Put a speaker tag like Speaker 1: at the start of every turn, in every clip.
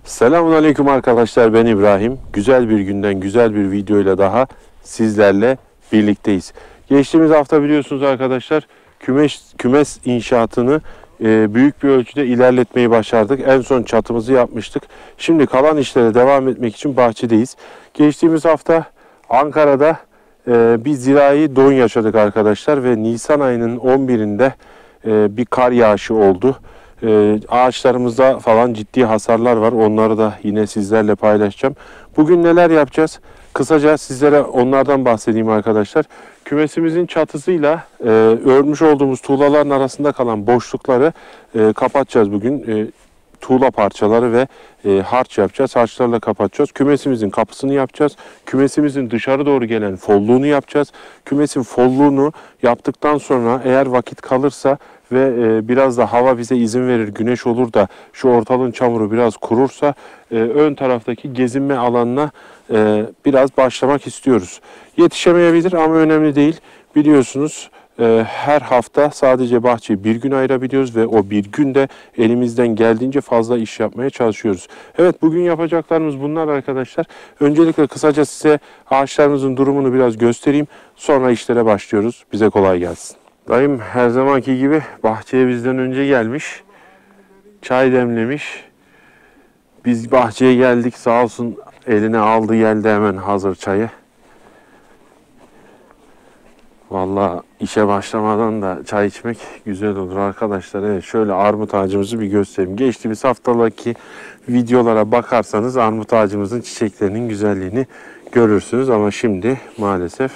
Speaker 1: Selamünaleyküm arkadaşlar, ben İbrahim. Güzel bir günden güzel bir videoyla daha sizlerle birlikteyiz. Geçtiğimiz hafta biliyorsunuz arkadaşlar kümes inşaatını büyük bir ölçüde ilerletmeyi başardık. En son çatımızı yapmıştık. Şimdi kalan işlere devam etmek için bahçedeyiz. Geçtiğimiz hafta Ankara'da bir zirai don yaşadık arkadaşlar ve Nisan ayının 11'inde bir kar yağışı oldu. Ağaçlarımızda falan ciddi hasarlar var. Onları da yine sizlerle paylaşacağım. Bugün neler yapacağız? Kısaca sizlere onlardan bahsedeyim arkadaşlar. Kümesimizin çatısıyla örmüş olduğumuz tuğlaların arasında kalan boşlukları kapatacağız bugün. Tuğla parçaları ve harç yapacağız. Harçlarla kapatacağız. Kümesimizin kapısını yapacağız. Kümesimizin dışarı doğru gelen folluğunu yapacağız. Kümesin folluğunu yaptıktan sonra eğer vakit kalırsa ve biraz da hava bize izin verir, güneş olur da şu ortalığın çamuru biraz kurursa ön taraftaki gezinme alanına biraz başlamak istiyoruz. Yetişemeyebilir ama önemli değil. Biliyorsunuz her hafta sadece bahçeyi bir gün ayırabiliyoruz ve o bir günde elimizden geldiğince fazla iş yapmaya çalışıyoruz. Evet, bugün yapacaklarımız bunlar arkadaşlar. Öncelikle kısaca size ağaçlarımızın durumunu biraz göstereyim. Sonra işlere başlıyoruz. Bize kolay gelsin. Dayım her zamanki gibi bahçeye bizden önce gelmiş. Çay demlemiş. Biz bahçeye geldik, sağ olsun eline aldı geldi hemen hazır çayı. Vallahi işe başlamadan da çay içmek güzel olur arkadaşlar. Evet, şöyle armut ağacımızı bir göstereyim. Geçtiğimiz haftaki videolara bakarsanız armut ağacımızın çiçeklerinin güzelliğini görürsünüz. Ama şimdi maalesef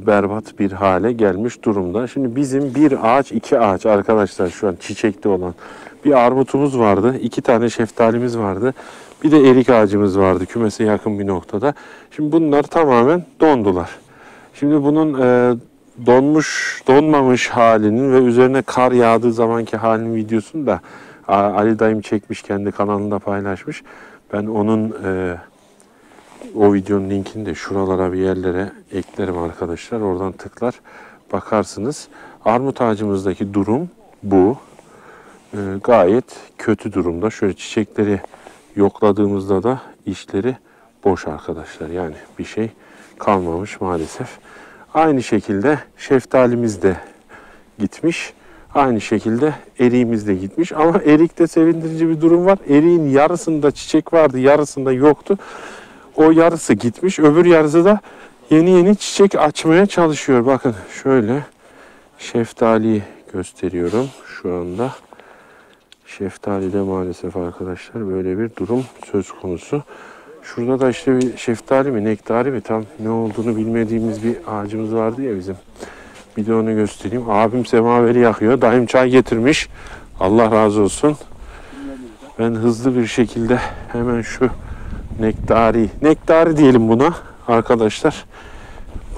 Speaker 1: berbat bir hale gelmiş durumda. Şimdi bizim bir ağaç, iki ağaç arkadaşlar şu an çiçekli olan. Bir armutumuz vardı, iki tane şeftalimiz vardı. Bir de erik ağacımız vardı kümese yakın bir noktada. Şimdi bunlar tamamen dondular. Şimdi bunun donmamış halinin ve üzerine kar yağdığı zamanki halinin videosunu da Ali dayım çekmiş, kendi kanalında paylaşmış. Ben onun o videonun linkini de şuralara bir yerlere eklerim arkadaşlar. Oradan tıklar bakarsınız. Armut ağacımızdaki durum bu. Gayet kötü durumda. Şöyle çiçekleri yokladığımızda da içleri boş arkadaşlar. Yani bir şey kalmamış maalesef. Aynı şekilde şeftalimiz de gitmiş. Aynı şekilde eriğimiz de gitmiş. Ama erikte sevindirici bir durum var. Eriğin yarısında çiçek vardı, yarısında yoktu. O yarısı gitmiş. Öbür yarısı da yeni yeni çiçek açmaya çalışıyor. Bakın şöyle şeftaliyi gösteriyorum şu anda. Şeftalide maalesef arkadaşlar böyle bir durum söz konusu. Şurada da işte bir şeftali mi, nektari mi, tam ne olduğunu bilmediğimiz bir ağacımız vardı ya bizim. Bir de onu göstereyim. Abim semaveri yakıyor. Dayım çay getirmiş. Allah razı olsun. Ben hızlı bir şekilde hemen şu nektari diyelim buna arkadaşlar.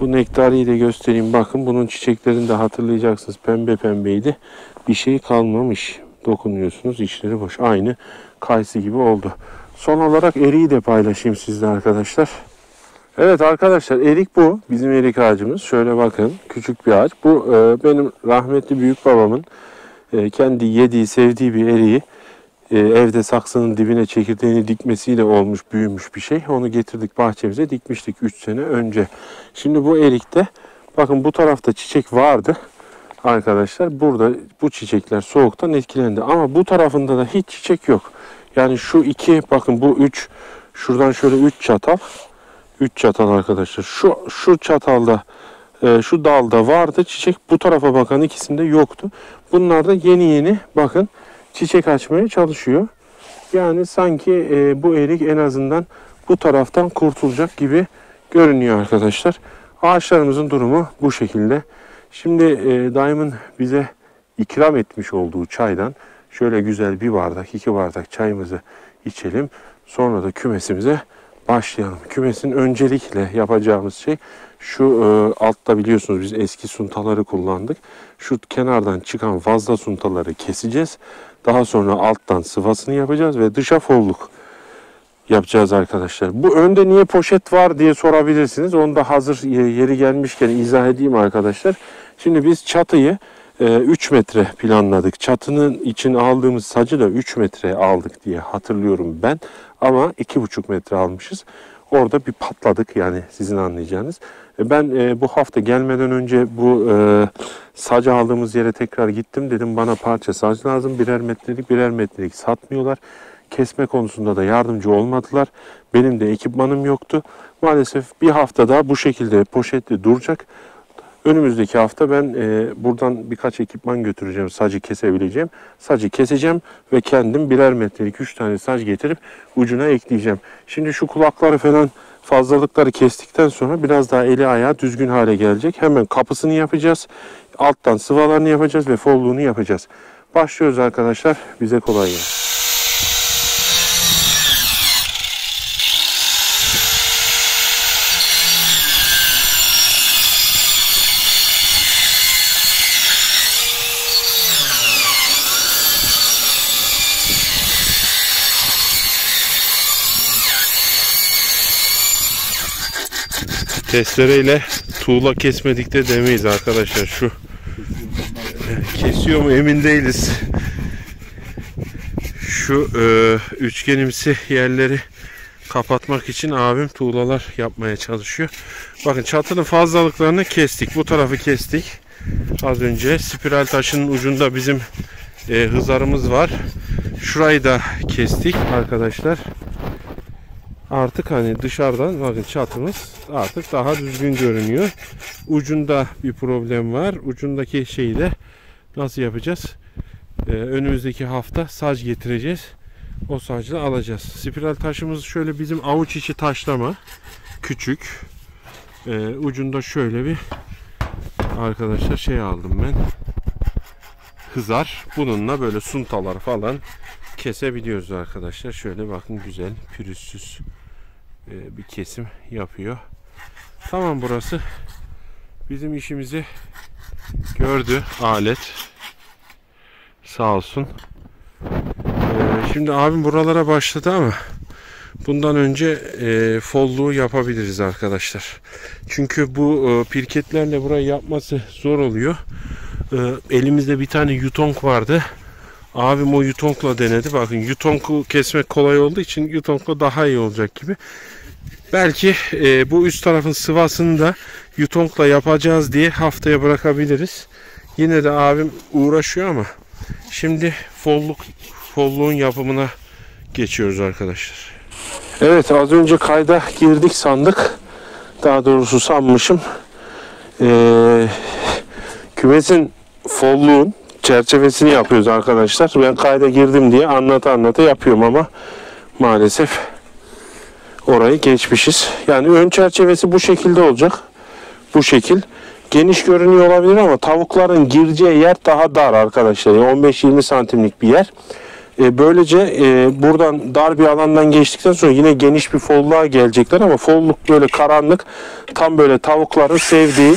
Speaker 1: Bu nektariyi de göstereyim. Bakın bunun çiçeklerini de hatırlayacaksınız. Pembe pembeydi. Bir şey kalmamış. Dokunuyorsunuz, içleri boş. Aynı kayısı gibi oldu. Son olarak eriği de paylaşayım sizle arkadaşlar. Evet arkadaşlar, erik bu. Bizim erik ağacımız. Şöyle bakın, küçük bir ağaç. Bu benim rahmetli büyük babamın kendi yediği, sevdiği bir eriği. Evde saksının dibine çekirdeğini dikmesiyle olmuş, büyümüş bir şey. Onu getirdik bahçemize, dikmiştik 3 sene önce. Şimdi bu erikte bakın bu tarafta çiçek vardı arkadaşlar. Burada bu çiçekler soğuktan etkilendi. Ama bu tarafında da hiç çiçek yok. Yani şu iki, bakın bu 3, şuradan şöyle 3 çatal. 3 çatal arkadaşlar. Şu çatalda, şu dalda vardı çiçek. Bu tarafa bakan ikisinde yoktu. Bunlar da yeni yeni bakın çiçek açmaya çalışıyor. Yani sanki bu erik en azından bu taraftan kurtulacak gibi görünüyor arkadaşlar. Ağaçlarımızın durumu bu şekilde. Şimdi dayımın bize ikram etmiş olduğu çaydan şöyle güzel bir bardak, 2 bardak çayımızı içelim. Sonra da kümesimize başlayalım. Kümesin öncelikle yapacağımız şey şu altta biliyorsunuz biz eski suntaları kullandık. Şu kenardan çıkan fazla suntaları keseceğiz. Daha sonra alttan sıvasını yapacağız ve dışa folluk yapacağız arkadaşlar. Bu önde niye poşet var diye sorabilirsiniz. Onu da hazır yeri gelmişken izah edeyim arkadaşlar. Şimdi biz çatıyı 3 metre planladık. Çatının için aldığımız sacı da 3 metre aldık diye hatırlıyorum ben. Ama 2,5 metre almışız. Orada bir patladık yani sizin anlayacağınız. Ben bu hafta gelmeden önce bu sacı aldığımız yere tekrar gittim. Dedim bana parça saç lazım. Birer metrelik satmıyorlar. Kesme konusunda da yardımcı olmadılar. Benim de ekipmanım yoktu. Maalesef bir hafta daha bu şekilde poşetli duracak. Önümüzdeki hafta ben buradan birkaç ekipman götüreceğim. Sacı kesebileceğim. Sacı keseceğim ve kendim birer metrelik 3 tane saç getirip ucuna ekleyeceğim. Şimdi şu kulakları falan fazlalıkları kestikten sonra biraz daha eli ayağı düzgün hale gelecek. Hemen kapısını yapacağız. Alttan sıvalarını yapacağız ve folluğunu yapacağız. Başlıyoruz arkadaşlar. Bize kolay gelsin. Testereyle tuğla kesmedik de demeyiz arkadaşlar. Şu kesiyor mu emin değiliz. Şu üçgenimsi yerleri kapatmak için abim tuğlalar yapmaya çalışıyor. Bakın çatının fazlalıklarını kestik. Bu tarafı kestik. Az önce spiral taşının ucunda bizim hızarımız var. Şurayı da kestik arkadaşlar. Artık hani dışarıdan bakın çatımız artık daha düzgün görünüyor. Ucunda bir problem var. Ucundaki şeyi de nasıl yapacağız? Önümüzdeki hafta saç getireceğiz. O sacla alacağız. Spiral taşımız şöyle bizim avuç içi taşlama. Küçük. Ucunda şöyle bir arkadaşlar şey aldım ben. Hızar. Bununla böyle suntalar falan kesebiliyoruz arkadaşlar. Şöyle bakın güzel pürüzsüz bir kesim yapıyor. Tamam, burası bizim işimizi gördü alet. Sağ olsun. Şimdi abim buralara başladı ama bundan önce folluğu yapabiliriz arkadaşlar. Çünkü bu pirketlerle burayı yapması zor oluyor. Elimizde bir tane yutong vardı. Abim o yutongla denedi. Bakın yutongu kesmek kolay olduğu için yutongla daha iyi olacak gibi. Belki bu üst tarafın sıvasını da yutongla yapacağız diye haftaya bırakabiliriz. Yine de abim uğraşıyor ama şimdi folluğun yapımına geçiyoruz arkadaşlar. Evet, az önce kayda girdik sandık. Daha doğrusu sanmışım. Kümesin folluğun çerçevesini yapıyoruz arkadaşlar. Ben kayda girdim diye anlata yapıyorum ama maalesef orayı geçmişiz. Yani ön çerçevesi bu şekilde olacak. Bu şekil. Geniş görünüyor olabilir ama tavukların gireceği yer daha dar arkadaşlar. Yani 15-20 santimlik bir yer. Böylece buradan dar bir alandan geçtikten sonra yine geniş bir folluğa gelecekler ama folluk böyle karanlık, tam böyle tavukların sevdiği,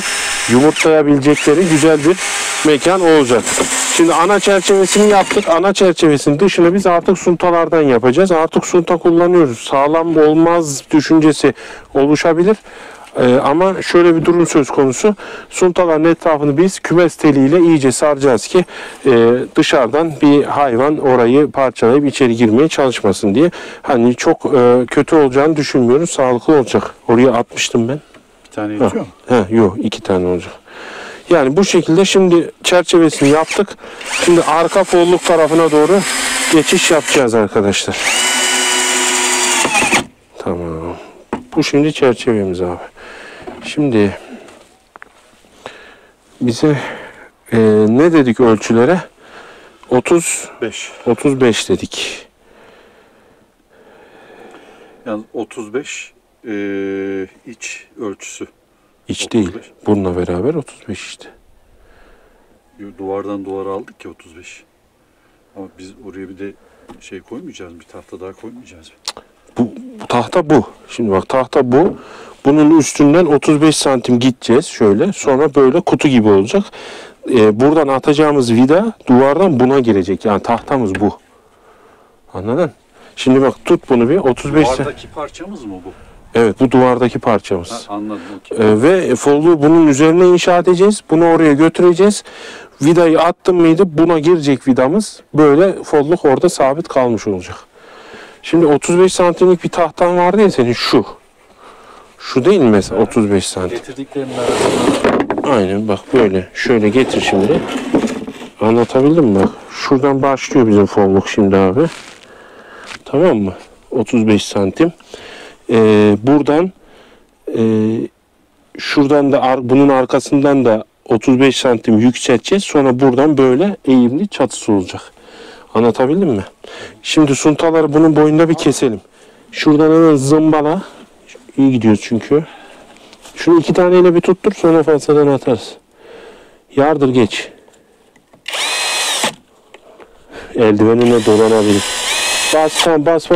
Speaker 1: yumurtlayabilecekleri güzel bir mekan olacak. Şimdi ana çerçevesini yaptık. Ana çerçevesinin dışını biz artık suntalardan yapacağız. Artık sunta kullanıyoruz. Sağlam olmaz düşüncesi oluşabilir. Ama şöyle bir durum söz konusu. Suntaların etrafını biz kümes teliyle iyice saracağız ki dışarıdan bir hayvan orayı parçalayıp içeri girmeye çalışmasın diye. Hani çok kötü olacağını düşünmüyoruz. Sağlıklı olacak. Oraya atmıştım ben.
Speaker 2: Bir tane yetiyor mu?
Speaker 1: Yok, 2 tane olacak. Yani bu şekilde şimdi çerçevesini yaptık. Şimdi arka folluk tarafına doğru geçiş yapacağız arkadaşlar. Tamam. Bu şimdi çerçevemiz abi. Şimdi bize ne dedik ölçülere? 35 dedik.
Speaker 2: Yani 35 iç ölçüsü.
Speaker 1: İç 35 değil. Bununla beraber 35 işte.
Speaker 2: Duvardan duvara aldık ki 35. Ama biz oraya bir de şey koymayacağız, bir tahta daha koymayacağız.
Speaker 1: Bu tahta bu. Şimdi bak, tahta bu. Bunun üstünden 35 santim gideceğiz şöyle. Sonra böyle kutu gibi olacak. Buradan atacağımız vida duvardan buna girecek. Yani tahtamız bu. Anladın? Şimdi bak, tut bunu bir 35 santim.
Speaker 2: Duvardaki parçamız mı bu?
Speaker 1: Evet, bu duvardaki parçamız.
Speaker 2: Ha, anladım.
Speaker 1: Ve folluğu bunun üzerine inşa edeceğiz. Bunu oraya götüreceğiz. Vidayı attım mıydı buna girecek vidamız. Böyle folluk orada sabit kalmış olacak. Şimdi 35 santimlik bir tahtan vardı ya senin şu. Şu değil mi mesela 35 santim?
Speaker 2: Getirdiklerinin arasında.
Speaker 1: Aynen bak böyle. Şöyle getir şimdi. Anlatabildim mi bak? Şuradan başlıyor bizim folluk şimdi abi. Tamam mı? 35 santim. Buradan şuradan da bunun arkasından da 35 santim yükselteceğiz. Sonra buradan böyle eğimli çatısı olacak. Anlatabildim mi? Şimdi suntaları bunun boyunda bir keselim. Şuradan hemen zımbala. İyi gidiyoruz çünkü. Şunu 2 taneyle bir tuttur sonra falsadan atarız. Yardır geç. Eldivenine dolanabilir. Bas bas.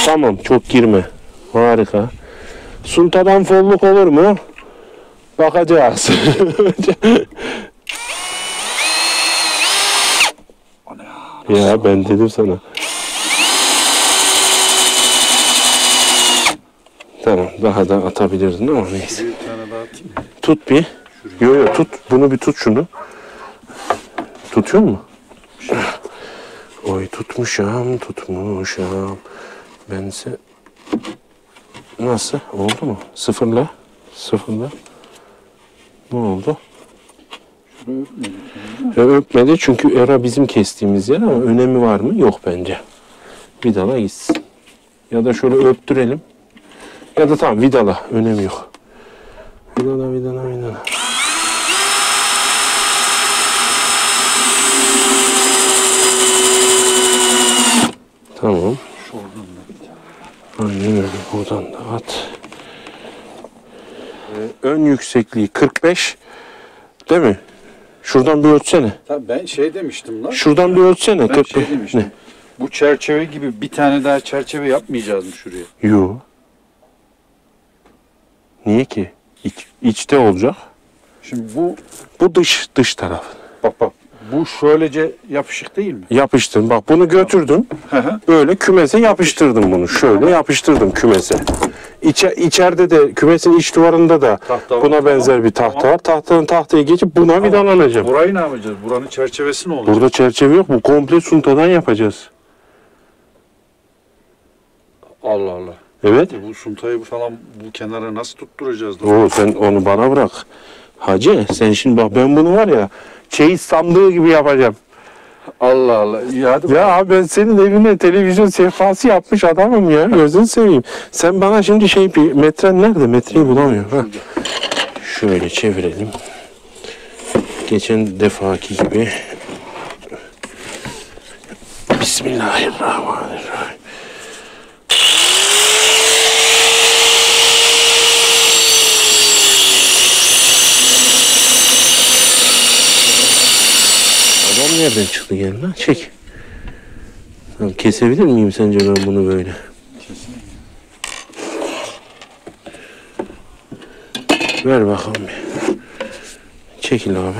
Speaker 1: Tamam çok girme. Harika. Suntadan folluk olur mu? Bakacağız. Ya ben dedim sana. Tamam daha da atabilirdin ama neyse.
Speaker 2: Bir tane daha atayım mı?
Speaker 1: Tut bir. Yo tut. Bunu bir tut şunu. Tutuyor mu? Oy tutmuşam. Bense nasıl? Oldu mu? Sıfırla. Ne oldu? Öpmedi çünkü era bizim kestiğimiz yer ama önemi var mı? Yok bence. Vidala gitsin. Ya da şöyle öptürelim. Ya da tamam vidala. Önemi yok. Vidala. Tamam. Aynen öyle. Buradan da at. Ön yüksekliği 45. Değil mi? Şuradan bir ölçsene.
Speaker 2: Tabii ben şey demiştim lan.
Speaker 1: Şuradan bir ölçsene.
Speaker 2: Ben şey demiştim.
Speaker 1: Ne?
Speaker 2: Bu çerçeve gibi bir tane daha çerçeve yapmayacağız mı şuraya?
Speaker 1: Yo. Niye ki? İçte olacak.
Speaker 2: Şimdi bu
Speaker 1: Bu dış taraf.
Speaker 2: bak bu şöylece yapışık değil mi?
Speaker 1: Yapıştın. Bak bunu götürdüm. Böyle kümese yapıştırdım bunu. Şöyle yapıştırdım kümese. İçeride de kümesin iç duvarında da
Speaker 2: Tahta
Speaker 1: buna
Speaker 2: var.
Speaker 1: benzer bir tahta var. Tahtayı geçip buna vidalanacağım.
Speaker 2: Burayı ne yapacağız? Buranın çerçevesi ne olacak?
Speaker 1: Burada çerçeve yok. Bu komple suntadan yapacağız.
Speaker 2: Allah Allah.
Speaker 1: Evet.
Speaker 2: Bu suntayı falan bu kenara nasıl tutturacağız? Lan?
Speaker 1: Sen onu bana bırak. Hacı sen şimdi bak ben bunu var ya çeyiz sandığı gibi yapacağım.
Speaker 2: Allah Allah. İyi hadi.
Speaker 1: Ya abi ben senin evine televizyon sehpası yapmış adamım ya. Gözünü seveyim. Sen bana şimdi bir metren nerede? Metreyi bulamıyorum. Ha. Şöyle çevirelim. Geçen defaki gibi. Bismillahirrahmanirrahim. Adam nereden çıktı gel lan? Çek. Tamam, kesebilir miyim sence ben bunu böyle? Ver bakalım bir. Çekil abi.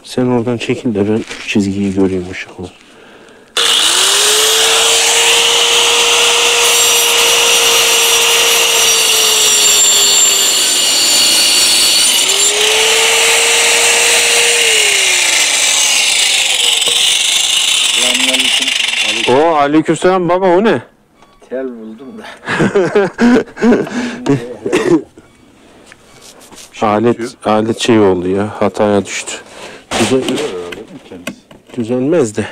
Speaker 1: Sen oradan çekil de ben şu çizgiyi göreyim ışıkla. O aleykümselam baba o ne?
Speaker 3: Tel buldum da.
Speaker 1: Alet şey oldu ya hataya düştü. Düzelmez de.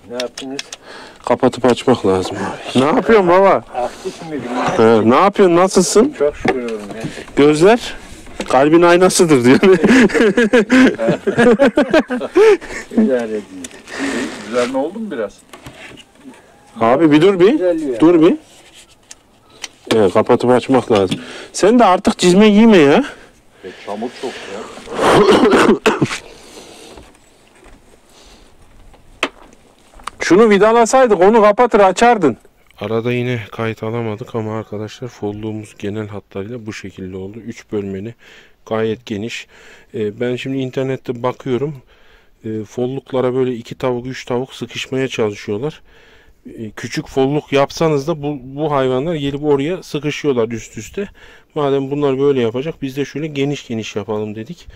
Speaker 3: Ne yaptınız?
Speaker 1: Kapatıp açmak lazım abi. Ne yapıyorsun baba?
Speaker 3: Aktif miydim?
Speaker 1: Ne yapıyorsun nasılsın?
Speaker 3: Çok şükür oğlum.
Speaker 1: Gözler kalbin aynasıdır diyor.
Speaker 3: Güzel ediyor.
Speaker 2: Üzerine oldu mu biraz?
Speaker 1: Abi bir dur bir.
Speaker 3: Güzel
Speaker 1: Dur bir. Evet, kapatıp açmak lazım. Sen de artık çizme giyme ya.
Speaker 2: Çamur çok ya.
Speaker 1: Şunu vidalasaydık onu kapatır açardın. Arada yine kayıt alamadık ama arkadaşlar folluğumuz genel hatlarıyla bu şekilde oldu. 3 bölmeli gayet geniş. Ben şimdi internette bakıyorum. Folluklara böyle 2 tavuk 3 tavuk sıkışmaya çalışıyorlar. küçük folluk yapsanız da bu hayvanlar gelip oraya sıkışıyorlar üst üste. Madem bunlar böyle yapacak, biz de şöyle geniş geniş yapalım dedik.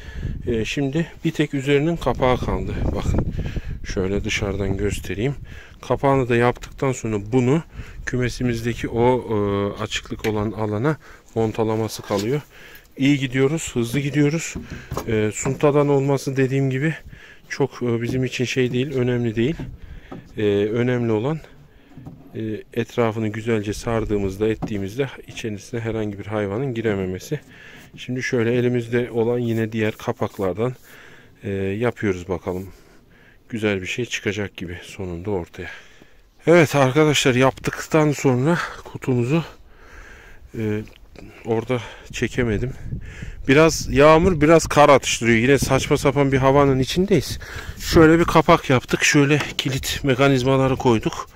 Speaker 1: Şimdi bir tek üzerinin kapağı kaldı. Bakın şöyle dışarıdan göstereyim. Kapağını da yaptıktan sonra bunu kümesimizdeki o açıklık olan alana montalaması kalıyor. İyi gidiyoruz, hızlı gidiyoruz. Suntadan olması dediğim gibi çok bizim için şey değil, önemli değil. Önemli olan etrafını güzelce sardığımızda, ettiğimizde içerisine herhangi bir hayvanın girememesi. Şimdi şöyle elimizde olan yine diğer kapaklardan yapıyoruz bakalım. Güzel bir şey çıkacak gibi sonunda ortaya. Evet arkadaşlar, yaptıktan sonra kutumuzu orada çekemedim. Biraz yağmur, biraz kar atıştırıyor. Yine saçma sapan bir havanın içindeyiz. Şöyle bir kapak yaptık. Şöyle kilit mekanizmaları koyduk.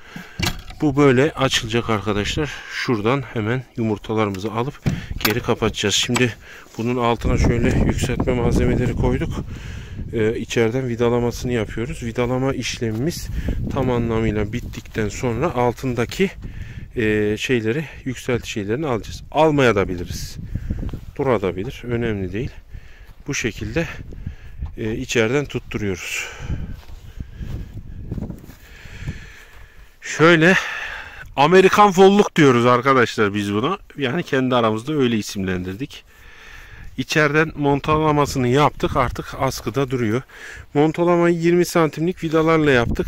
Speaker 1: Bu böyle açılacak arkadaşlar. Şuradan hemen yumurtalarımızı alıp geri kapatacağız. Şimdi bunun altına şöyle yükseltme malzemeleri koyduk. İçeriden vidalamasını yapıyoruz. Vidalama işlemimiz tam anlamıyla bittikten sonra altındaki şeyleri, yükselti şeylerini alacağız. Almaya da biliriz. Durabilir. Önemli değil. Bu şekilde içeriden tutturuyoruz. Şöyle Amerikan folluk diyoruz arkadaşlar biz buna. Yani kendi aramızda öyle isimlendirdik. İçeriden montalamasını yaptık. Artık askıda duruyor. Montalamayı 20 santimlik vidalarla yaptık.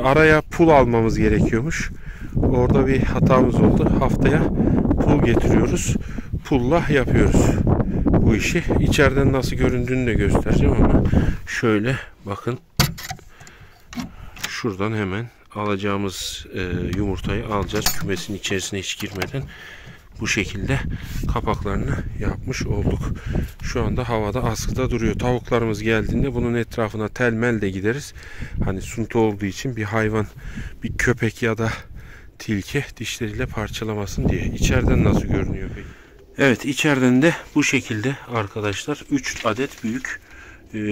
Speaker 1: Araya pul almamız gerekiyormuş. Orada bir hatamız oldu. Haftaya pul getiriyoruz. Pulla yapıyoruz bu işi. İçeriden nasıl göründüğünü de göstereceğim ama şöyle bakın. Şuradan hemen alacağımız yumurtayı alacağız. Kümesin içerisine hiç girmeden bu şekilde kapaklarını yapmış olduk. Şu anda havada askıda duruyor. Tavuklarımız geldiğinde bunun etrafına telmel de gideriz. Hani sunta olduğu için bir hayvan, bir köpek ya da tilki dişleriyle parçalamasın diye. İçeriden nasıl görünüyor peki? Evet, içeriden de bu şekilde arkadaşlar 3 adet büyük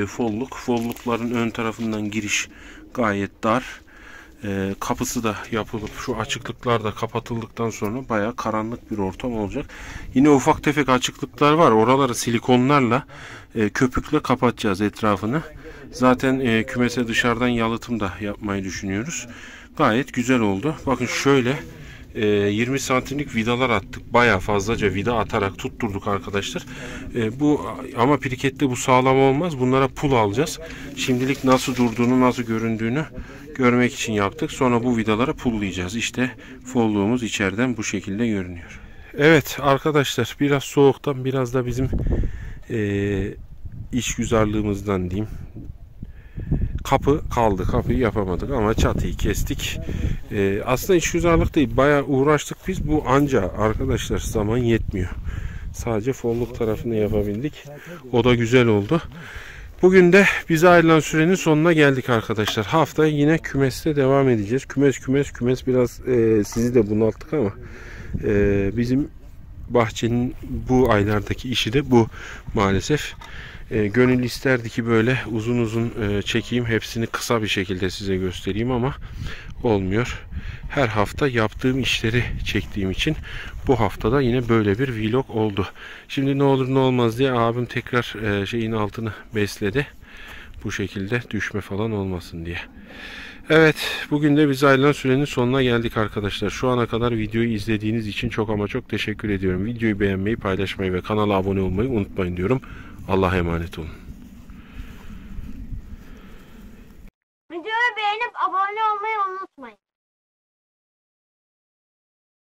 Speaker 1: folluk. Follukların ön tarafından giriş gayet dar. Kapısı da yapılıp şu açıklıklar da kapatıldıktan sonra bayağı karanlık bir ortam olacak. Yine ufak tefek açıklıklar var. Oraları silikonlarla köpükle kapatacağız etrafını. Zaten kümese dışarıdan yalıtım da yapmayı düşünüyoruz. Gayet güzel oldu. Bakın şöyle 20 santimlik vidalar attık. Bayağı fazlaca vida atarak tutturduk arkadaşlar. Bu ama pirikette bu sağlam olmaz. Bunlara pul alacağız. Şimdilik nasıl durduğunu, nasıl göründüğünü görmek için yaptık. Sonra bu vidalara pullayacağız. İşte folluğumuz içeriden bu şekilde görünüyor. Evet arkadaşlar, biraz soğuktan, biraz da bizim işgüzarlığımızdan diyeyim. Kapı kaldı. Kapıyı yapamadık ama çatıyı kestik. Aslında işgüzarlık değil. Bayağı uğraştık biz. Bu anca arkadaşlar zaman yetmiyor. Sadece folluk tarafını yapabildik. O da güzel oldu. Bugün de bize ayrılan sürenin sonuna geldik arkadaşlar. Haftaya yine kümeste devam edeceğiz. Kümes biraz sizi de bunalttık ama bizim bahçenin bu aylardaki işi de bu maalesef. Gönül isterdi ki böyle uzun uzun çekeyim, hepsini kısa bir şekilde size göstereyim ama olmuyor. Her hafta yaptığım işleri çektiğim için bu haftada yine böyle bir vlog oldu. Şimdi ne olur ne olmaz diye abim tekrar şeyin altını besledi. Bu şekilde düşme falan olmasın diye. Evet, bugün de bize ayrılan sürenin sonuna geldik arkadaşlar. Şu ana kadar videoyu izlediğiniz için çok ama çok teşekkür ediyorum. Videoyu beğenmeyi, paylaşmayı ve kanala abone olmayı unutmayın diyorum. Allah'a emanet olun.
Speaker 4: Videoyu beğenip abone